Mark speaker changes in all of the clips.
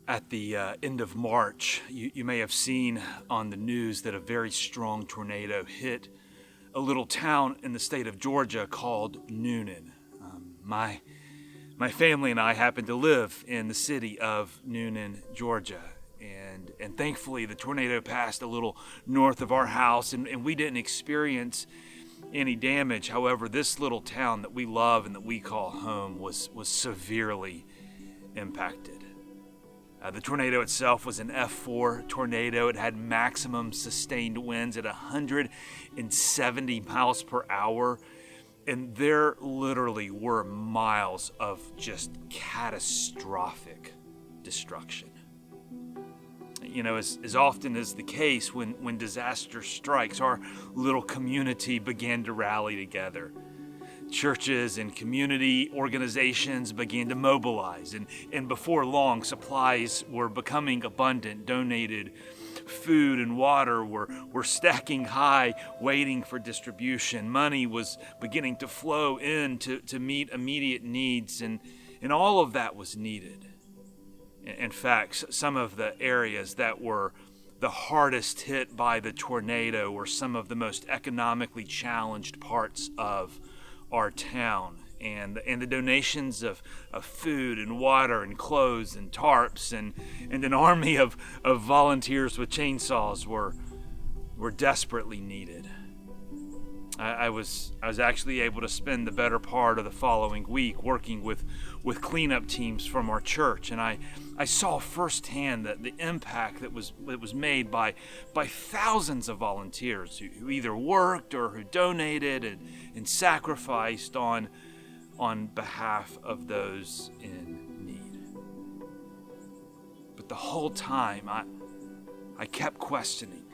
Speaker 1: At the end of March, you may have seen on the news that a very strong tornado hit a little town in the state of Georgia called Newnan. My family and I happen to live in the city of Newnan, Georgia. And thankfully, the tornado passed a little north of our house, and we didn't experience any damage. However, this little town that we love and that we call home was severely impacted. The tornado itself was an F4 tornado. It had maximum sustained winds at 170 miles per hour. And there literally were miles of just catastrophic destruction. You know, as often is the case when disaster strikes, our little community began to rally together. Churches and community organizations began to mobilize, and before long, supplies were becoming abundant. Donated food and water were stacking high, waiting for distribution. Money was beginning to flow in to meet immediate needs, and all of that was needed. In fact, some of the areas that were the hardest hit by the tornado were some of the most economically challenged parts of our town, and the donations of food and water and clothes and tarps and an army of volunteers with chainsaws were desperately needed. I was actually able to spend the better part of the following week working with cleanup teams from our church, and I saw firsthand the impact that was made by thousands of volunteers who either worked or who donated and sacrificed on behalf of those in need. But the whole time I kept questioning,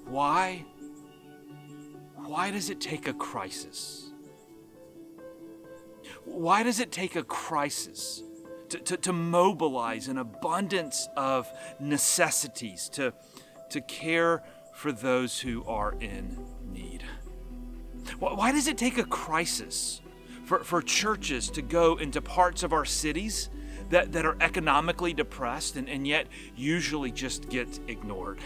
Speaker 1: why does it take a crisis? Why does it take a crisis to mobilize an abundance of necessities to care for those who are in need? Why does it take a crisis for churches to go into parts of our cities that are economically depressed and yet usually just get ignored?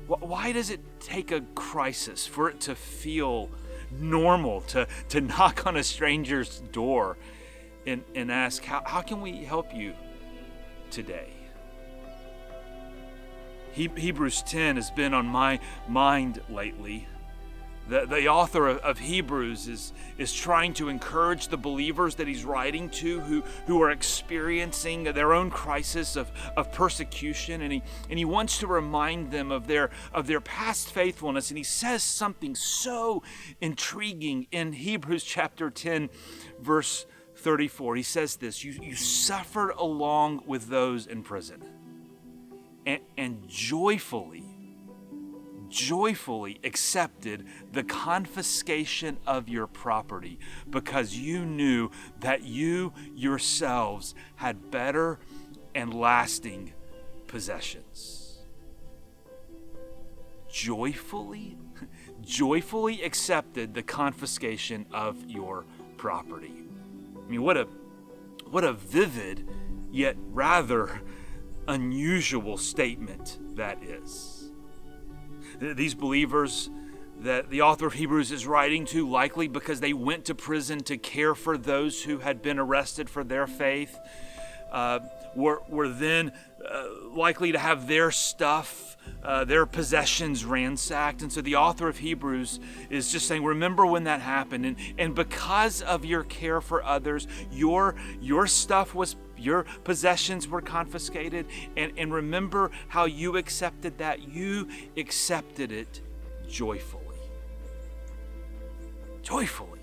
Speaker 1: Why does it take a crisis for it to feel normal to knock on a stranger's door and ask, how can we help you today? Hebrews 10 has been on my mind lately. The author of Hebrews is trying to encourage the believers that he's writing to who are experiencing their own crisis of persecution, and he wants to remind them of their past faithfulness. And he says something so intriguing in Hebrews chapter 10, verse 34. He says this: you suffered along with those in prison, and joyfully accepted the confiscation of your property, because you knew that you yourselves had better and lasting possessions. Joyfully accepted the confiscation of your property. I mean, what a vivid yet rather unusual statement that is. These believers that the author of Hebrews is writing to, likely because they went to prison to care for those who had been arrested for their faith, were then likely to have their stuff, their possessions ransacked. And so the author of Hebrews is just saying, remember when that happened. And because of your care for others, your stuff was, your possessions were confiscated. And remember how you accepted that. You accepted it joyfully. Joyfully.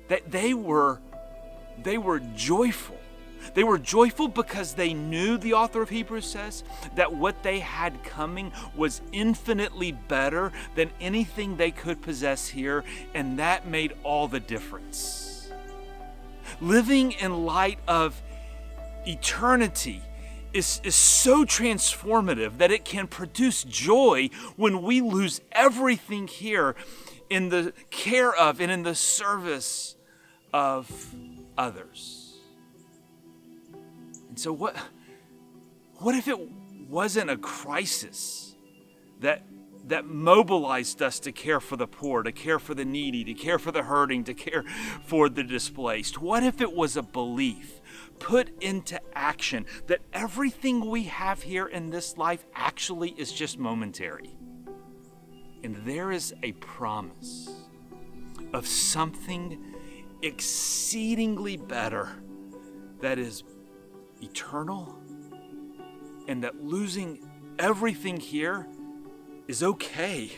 Speaker 1: That they were joyful. They were joyful because they knew, the author of Hebrews says, that what they had coming was infinitely better than anything they could possess here, and that made all the difference. Living in light of eternity is so transformative that it can produce joy when we lose everything here in the care of and in the service of others. And so What if it wasn't a crisis that mobilized us to care for the poor, to care for the needy, to care for the hurting, to care for the displaced? What if it was a belief put into action that everything we have here in this life actually is just momentary? And there is a promise of something exceedingly better that is eternal, and that losing everything here is okay,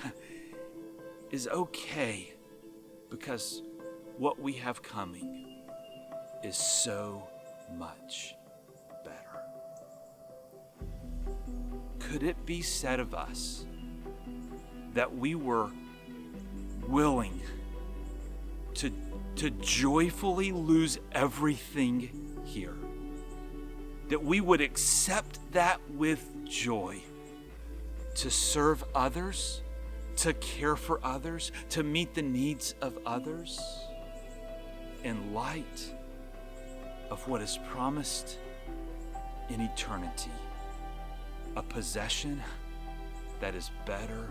Speaker 1: because what we have coming is so much better. Could it be said of us that we were willing to joyfully lose everything here? That we would accept that with joy, to serve others, to care for others, to meet the needs of others in light of what is promised in eternity, a possession that is better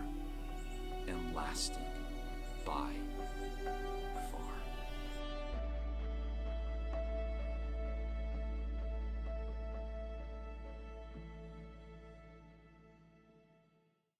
Speaker 1: and lasting by